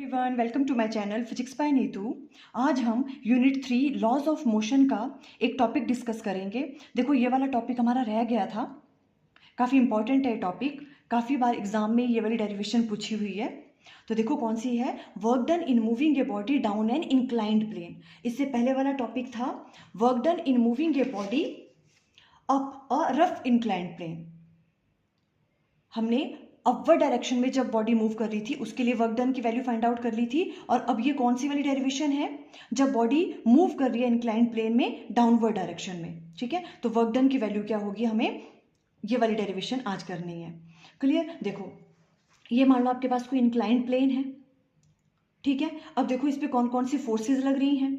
Everyone, welcome to my channel physics by Neetu. आज हम unit 3 laws of motion का एक टॉपिक डिस्कस करेंगे। देखो, ये वाला टॉपिक हमारा रह गया था, काफ़ी इंपॉर्टेंट है टॉपिक, काफ़ी बार एग्जाम में ये वाली डेरिवेशन पूछी हुई है। तो देखो कौन सी है, work done in moving a body down an inclined plane. इससे पहले वाला टॉपिक था work done in moving a body up a rough inclined plane. हमने अपवर्ड डायरेक्शन में जब बॉडी मूव कर रही थी उसके लिए वर्क डन की वैल्यू फाइंड आउट कर ली थी। और अब ये कौन सी वाली डेरिवेशन है, जब बॉडी मूव कर रही है इंक्लाइंड प्लेन में डाउनवर्ड डायरेक्शन में। ठीक है, तो वर्क डन की वैल्यू क्या होगी, हमें ये वाली डेरिवेशन आज करनी है। क्लियर। देखो, ये मान लो आपके पास कोई इंक्लाइंड प्लेन है। ठीक है, अब देखो इस पर कौन कौन सी फोर्सेज लग रही हैं।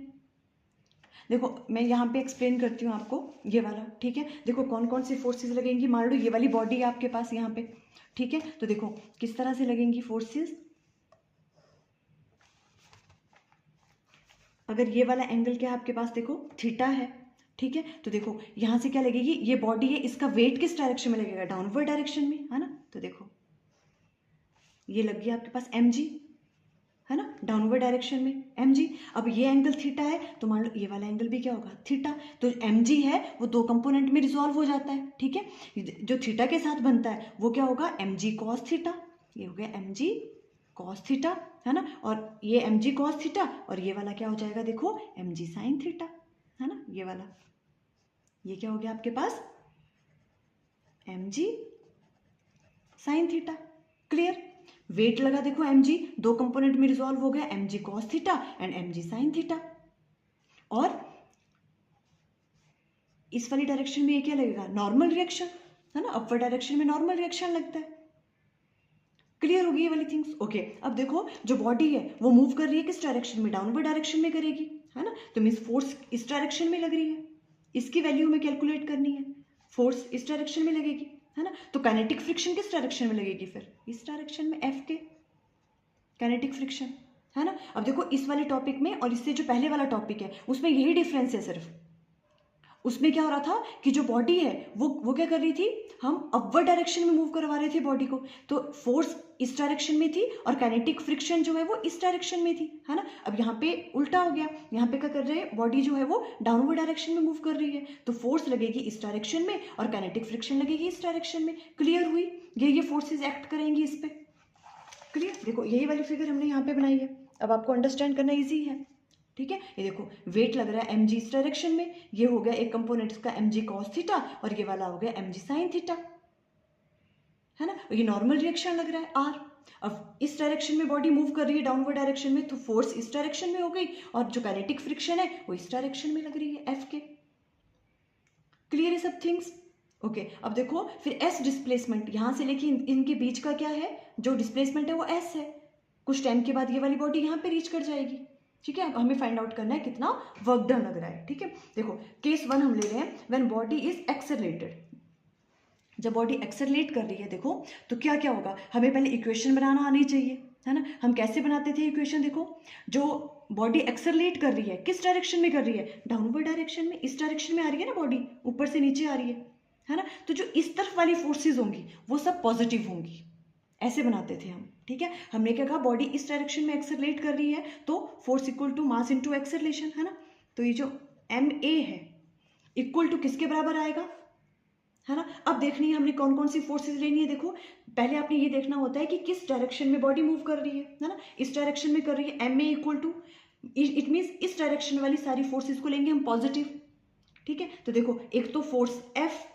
देखो मैं यहाँ पे एक्सप्लेन करती हूँ आपको ये वाला। ठीक है, देखो कौन कौन सी फोर्सेस लगेंगी। मान लो ये वाली बॉडी है आपके पास यहाँ पे। ठीक है, तो देखो किस तरह से लगेंगी फोर्सेस। अगर ये वाला एंगल क्या है आपके पास, देखो थीटा है। ठीक है, तो देखो यहाँ से क्या लगेगी, ये बॉडी है, इसका वेट किस डायरेक्शन में लगेगा, डाउनवर्ड डायरेक्शन में, है ना। तो देखो ये लग गया आपके पास mg, है ना, डाउनवर्ड डायरेक्शन में mg। अब ये एंगल थीटा है, तो मान लो ये वाला एंगल भी क्या होगा, थीटा। तो mg है वो दो कंपोनेंट में रिजॉल्व हो जाता है। ठीक है, जो थीटा के साथ बनता है वो क्या होगा, mg cos थीटा। ये हो गया mg cos थीटा, है ना। और ये mg cos थीटा और ये वाला क्या हो जाएगा, देखो mg sin थीटा, है ना। ये वाला, ये क्या हो गया आपके पास, mg sin theta. Clear. Weight लगा देखो mg, दो कंपोनेंट में रिजॉल्व हो गया, mg cos theta and mg sin theta. और इस वाली डायरेक्शन में ये क्या लगेगा, नॉर्मल रिएक्शन, है ना। अपवर्ड डायरेक्शन में नॉर्मल रिएक्शन लगता है। क्लियर होगी ये वाली थिंग्स। ओके, अब देखो जो बॉडी है वो मूव कर रही है किस डायरेक्शन में, डाउनवर्ड डायरेक्शन में करेगी, है ना। तो मीन्स फोर्स इस डायरेक्शन में लग रही है, इसकी वैल्यू हमें कैलकुलेट करनी है। फोर्स इस डायरेक्शन में लगेगी, है ना। तो काइनेटिक फ्रिक्शन किस डायरेक्शन में लगेगी, फिर इस डायरेक्शन में, एफ के काइनेटिक फ्रिक्शन, है ना। अब देखो इस वाले टॉपिक में और इससे जो पहले वाला टॉपिक है उसमें यही डिफरेंस है सिर्फ। उसमें क्या हो रहा था कि जो बॉडी है वो क्या कर रही थी, हम अपवर्ड डायरेक्शन में मूव करवा रहे थे बॉडी को, तो फोर्स इस डायरेक्शन में थी और काइनेटिक फ्रिक्शन जो है वो इस डायरेक्शन में थी, है ना। अब यहाँ पे उल्टा हो गया, यहाँ पे क्या कर रहे हैं, बॉडी जो है वो डाउनवर्ड डायरेक्शन में मूव कर रही है, तो फोर्स लगेगी इस डायरेक्शन में और काइनेटिक फ्रिक्शन लगेगी इस डायरेक्शन में। क्लियर हुई, ये फोर्सेज एक्ट करेंगी इस पे। क्लियर। देखो यही वाली फिगर हमने यहाँ पे बनाई है, अब आपको अंडरस्टैंड करना ईजी है। ठीक है, ये देखो वेट लग रहा है mg इस डायरेक्शन में, ये हो गया एक कंपोनेंट इसका mg cos थीटा और ये वाला हो गया mg sin थीटा, है ना। ये नॉर्मल रिएक्शन लग रहा है r। अब इस डायरेक्शन में बॉडी मूव कर रही है डाउनवर्ड डायरेक्शन में, तो फोर्स इस डायरेक्शन में हो गई और जो काइनेटिक फ्रिक्शन है वो इस डायरेक्शन में लग रही है, f के। क्लियर है सब थिंग्स। ओके, अब देखो फिर s डिस्प्लेसमेंट, यहां से लेके इनके बीच का क्या है, जो डिस्प्लेसमेंट है वो s है। कुछ टाइम के बाद ये वाली बॉडी यहाँ पे रीच कर जाएगी। ठीक है, अब हमें फाइंड आउट करना है कितना वर्क डन लग रहा है। ठीक है, देखो केस 1 हम ले रहे हैं, व्हेन बॉडी इज एक्सेलरेटेड। जब बॉडी एक्सेलरेट कर रही है देखो, तो क्या क्या होगा, हमें पहले इक्वेशन बनाना आनी चाहिए, है ना। हम कैसे बनाते थे इक्वेशन, देखो जो बॉडी एक्सेलरेट कर रही है किस डायरेक्शन में कर रही है, डाउनवर्ड डायरेक्शन में, इस डायरेक्शन में आ रही है ना बॉडी, ऊपर से नीचे आ रही है ना। तो जो इस तरफ वाली फोर्सेज होंगी वो सब पॉजिटिव होंगी, ऐसे बनाते थे हम। ठीक है, हमने क्या कहा, बॉडी इस डायरेक्शन में एक्सेलरेट कर रही है तो force equal to mass into acceleration, है ना। तो ये जो ma है इक्वल टू किसके बराबर आएगा, है ना। अब देखनी है हमने कौन कौन सी फोर्सेस लेनी है। देखो पहले आपने ये देखना होता है कि किस डायरेक्शन में बॉडी मूव कर रही है ना। इस डायरेक्शन में कर रही है, ma equal to, it means इस डायरेक्शन वाली सारी फोर्सेस को लेंगे हम पॉजिटिव। ठीक है, तो देखो एक तो फोर्स F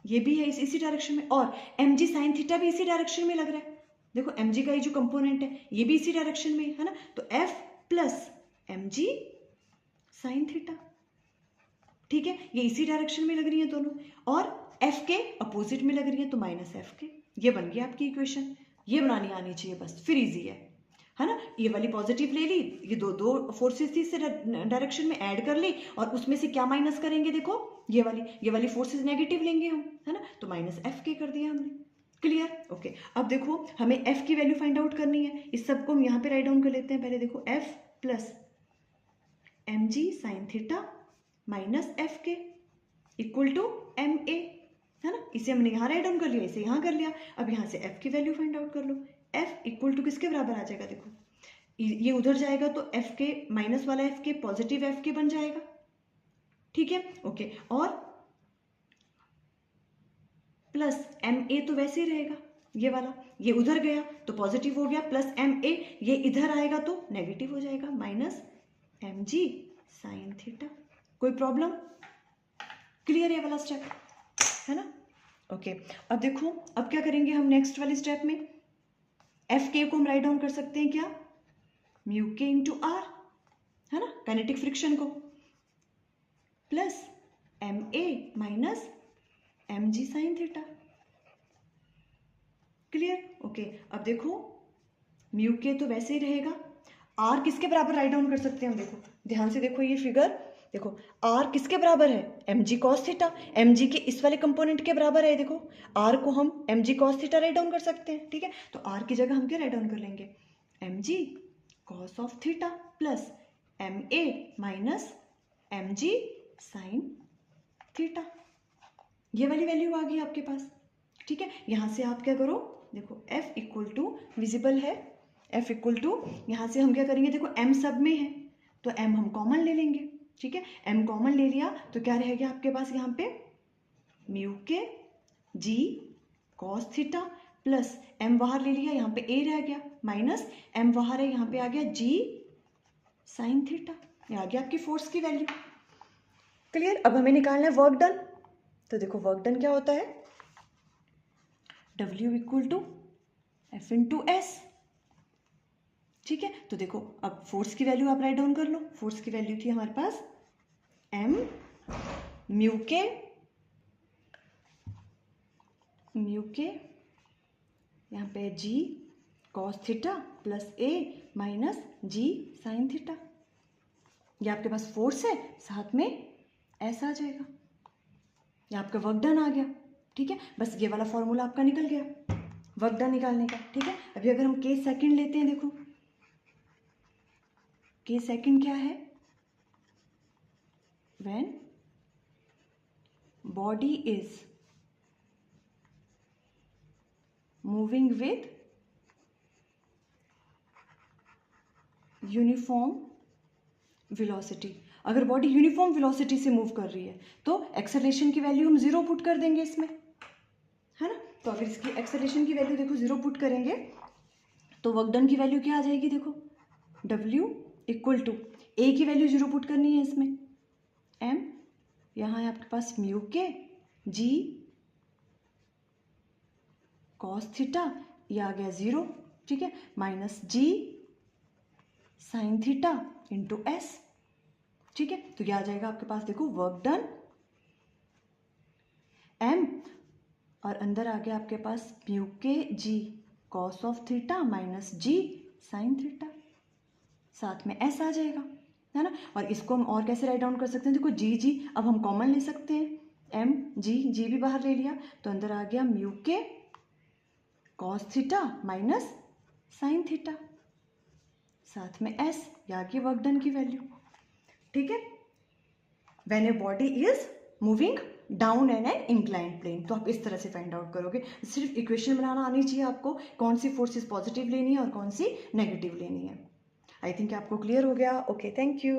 ये भी है इसी डायरेक्शन में, और mg sin थीटा भी इसी डायरेक्शन में लग रहा है। देखो mg का ये जो कंपोनेंट है ये भी इसी डायरेक्शन में है ना, तो F plus mg sin theta. ठीक है, ये इसी डायरेक्शन में लग रही है दोनों, और F के अपोजिट में लग रही है तो माइनस F के। ये बन गया आपकी इक्वेशन, ये बनानी आनी चाहिए बस, फिर इजी है ना। ये वाली पॉजिटिव ले ली, ये दो फोर्सेस थी, इससे डायरेक्शन में ऐड कर ली और उसमें से क्या माइनस करेंगे, देखो ये वाली फोर्सेस नेगेटिव लेंगे हम, है ना। तो माइनस एफ के कर दिया हमने। क्लियर। ओके, अब देखो हमें एफ की वैल्यू फाइंड आउट करनी है, इस सबको हम यहाँ पे राइट डाउन कर लेते हैं। पहले देखो F plus M G sine theta minus F के इक्वल टू एम ए, है ना। इसे हमने यहाँ राइट डाउन कर लिया, इसे यहाँ कर लिया। अब यहाँ से एफ की वैल्यू फाइंड आउट कर लो, एफ इक्वल टू किसके बराबर आ जाएगा, देखो ये उधर जाएगा तो एफ के माइनस वाला एफ के पॉजिटिव एफ के बन जाएगा, ठीक है, ओके, और प्लस एम ए तो वैसे ही रहेगा, ये वाला ये उधर गया तो पॉजिटिव हो गया, प्लस एम ए ये इधर आएगा तो नेगेटिव हो जाएगा, minus M G sine theta. कोई प्रॉब्लम? क्लियर है वाला स्टेप, है ना, ओके। अब देखो अब क्या करेंगे हम नेक्स्ट वाले स्टेप में, एफ के को हम राइट डाउन कर सकते हैं क्या, म्यू के इंटू आर, है ना, काइनेटिक फ्रिक्शन को, plus M A minus M G sine theta. Clear, okay. अब देखो म्यू के तो वैसे ही रहेगा, आर किसके बराबर राइट डाउन कर सकते हैं हम, देखो ध्यान से देखो ये फिगर, देखो आर किसके बराबर है, M G cos theta, M G के इस वाले कंपोनेंट के बराबर है, देखो आर को हम M G cos theta right down कर सकते हैं, ठीक है, तो आर की जगह हम क्या राइट डाउन कर लेंगे, M G cos of theta plus M A minus M G sine theta. ये वाली वैल्यू आ गई आपके पास, ठीक है। यहाँ से आप क्या करो, देखो f इक्वल टू विजिबल है, f इक्वल टू यहाँ से हम क्या करेंगे, देखो m सब में है तो m हम कॉमन ले लेंगे, ठीक है, m कॉमन ले लिया तो क्या रहेगा आपके पास यहाँ पे, म्यू के g cos theta plus m बाहर ले लिया, यहाँ पे a रह गया, माइनस m बाहर है, यहाँ पे आ गया g साइन थीटा, ये आ गया आपकी फोर्स की वैल्यू। क्लियर, अब हमें निकालना है वर्क डन, तो देखो वर्क डन क्या होता है, W equal to F into S, ठीक है, तो देखो अब फोर्स की वैल्यू आप राइट डाउन कर लो, फोर्स की वैल्यू थी हमारे पास m म्यू के यहाँ पे g cos theta plus a minus g sign theta, ये आपके पास फोर्स है, साथ में s आ जाएगा, ये आपका वर्क डन आ गया, ठीक है, बस ये वाला फॉर्मूला आपका निकल गया वर्क डन निकालने का, ठीक है। अभी अगर हम के सेकंड लेते हैं, देखो के सेकंड क्या है, when body is moving with uniform velocity, अगर बॉडी यूनिफॉर्म वेलोसिटी से मूव कर रही है तो एक्सेलरेशन की वैल्यू हम 0 पुट कर देंगे इसमें, है ना, तो अगर इसकी एक्सेलरेशन की वैल्यू देखो 0 पुट करेंगे तो वर्क डन की वैल्यू क्या आ जाएगी, देखो W इक्वल टू ए की वैल्यू 0 पुट करनी है इसमें, m यहाँ है आपके पास म्यू के g कॉस थीटा, ये आ गया 0, ठीक है, minus g sine theta into S, ठीक है, तो ये आ जाएगा आपके पास, देखो वर्क डन m और अंदर आ गया आपके पास म्यू के g cos of theta minus g sine theta, साथ में s आ जाएगा, है ना, और इसको हम और कैसे राइट डाउन कर सकते हैं, देखो g अब हम कॉमन ले सकते हैं, m g भी बाहर ले लिया तो अंदर आ गया म्यू के cos theta minus sine theta, साथ में s, या की वर्क डन की वैल्यू, ठीक है। When a body is moving down an an inclined plane, तो आप इस तरह से फाइंड आउट करोगे, सिर्फ इक्वेशन बनाना आनी चाहिए आपको, कौन सी फोर्सेस पॉजिटिव लेनी है और कौन सी नेगेटिव लेनी है। आई थिंक आपको क्लियर हो गया, ओके, थैंक यू।